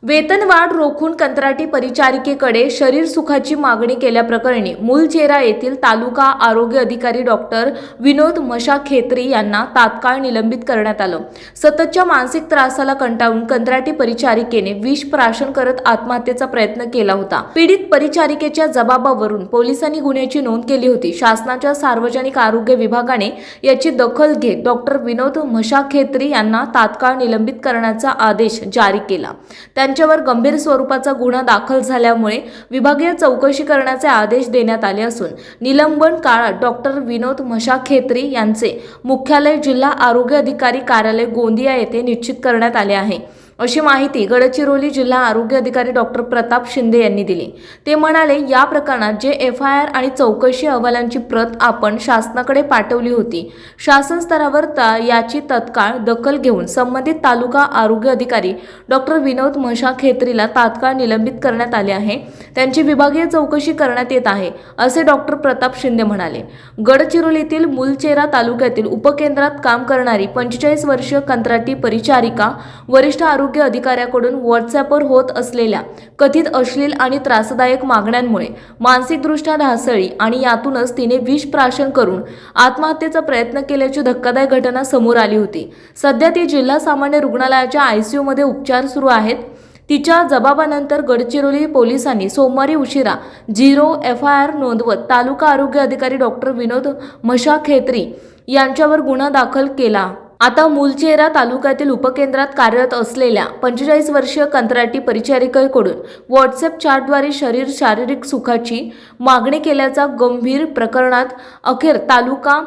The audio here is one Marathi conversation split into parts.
वेतनवाढ रोखून कंत्राटी परिचारिकेकडे शरीर सुखाची मागणी केल्याप्रकरणी मुलचेरा येथील तालुका आरोग्य अधिकारी डॉक्टर विनोद मशाखेत्री यांना तात्काळ निलंबित करण्यात आलं। सततच्या मानसिक त्रासाला कंटाळून कंत्राटी परिचारिकेने विष प्राशन करत आत्महत्येचा प्रयत्न केला होता। पीडित परिचारिकेच्या जबाबावरून पोलिसांनी गुन्ह्याची नोंद केली होती। शासनाच्या सार्वजनिक आरोग्य विभागाने याची दखल घेत डॉक्टर विनोद मशाखेत्री यांना तात्काळ निलंबित करण्याचा आदेश जारी केला। त्यांच्यावर गंभीर स्वरूपाचा गुन्हा दाखल झाल्यामुळे विभागीय चौकशी करण्याचे आदेश देण्यात आले असून निलंबन काळात डॉक्टर विनोद मशाखेत्री यांचे मुख्यालय जिल्हा आरोग्य अधिकारी कार्यालय गोंदिया येथे निश्चित करण्यात आले आहे, अशी माहिती गडचिरोली जिल्हा आरोग्य अधिकारी डॉक्टर प्रताप शिंदे यांनी दिली। ते म्हणाले, या प्रकरणात जे FIR आणि चौकशी अहवालांची प्रत आपण शासनाकडे पाठवली होती, शासन स्तरावर याची तत्काळ दखल घेऊन संबंधित तालुका आरोग्य अधिकारी डॉक्टर विनोद मशाखेत्रीला तात्काळ निलंबित करण्यात आले आहे। त्यांची विभागीय चौकशी करण्यात येत आहे, असे डॉक्टर प्रताप शिंदे म्हणाले। गडचिरोलीतील मुलचेरा तालुक्यातील उपकेंद्रात काम करणारी 45 वर्षीय कंत्राटी परिचारिका वरिष्ठ आरोग्य अधिकाऱ्याकडून व्हॉट्सअॅपवर होत असलेल्या कथित अश्लील आणि त्रासदायक मागण्यांमुळे मानसिकदृष्ट्या ढासळली आणि यातूनच तिने विष प्राशन करून आत्महत्येचा प्रयत्न केल्याची धक्कादायक घटना समोर आली होती। सध्या ती जिल्हा सामान्य रुग्णालयाच्या ICU मध्ये उपचार सुरू आहेत। तिच्या जबाबानंतर गडचिरोली पोलिसांनी सोमवारी उशिरा 0 FIR नोंदवत तालुका आरोग्य अधिकारी डॉक्टर विनोद मशाखेत्री यांच्यावर गुन्हा दाखल केला। आता मुलचेरा तालुक्यातील उपकेंद्रात कार्यरत असलेल्या 45 वर्षीय कंत्राटी परिचारिकेकडून व्हॉट्सअॅप चॅटद्वारे शारीरिक सुखाची मागणी केल्याचा गंभीर प्रकरणात अखेर तालुका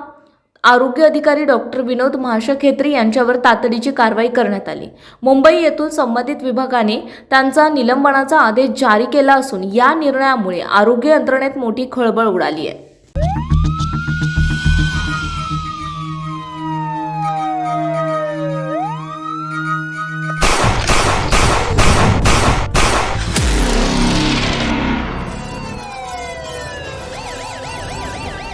आरोग्य अधिकारी डॉक्टर विनोद मशाखेत्री यांच्यावर तातडीची कारवाई करण्यात आली। मुंबई येथून संबंधित विभागाने त्यांचा निलंबनाचा आदेश जारी केला असून या निर्णयामुळे आरोग्य यंत्रणेत मोठी खळबळ उडाली आहे।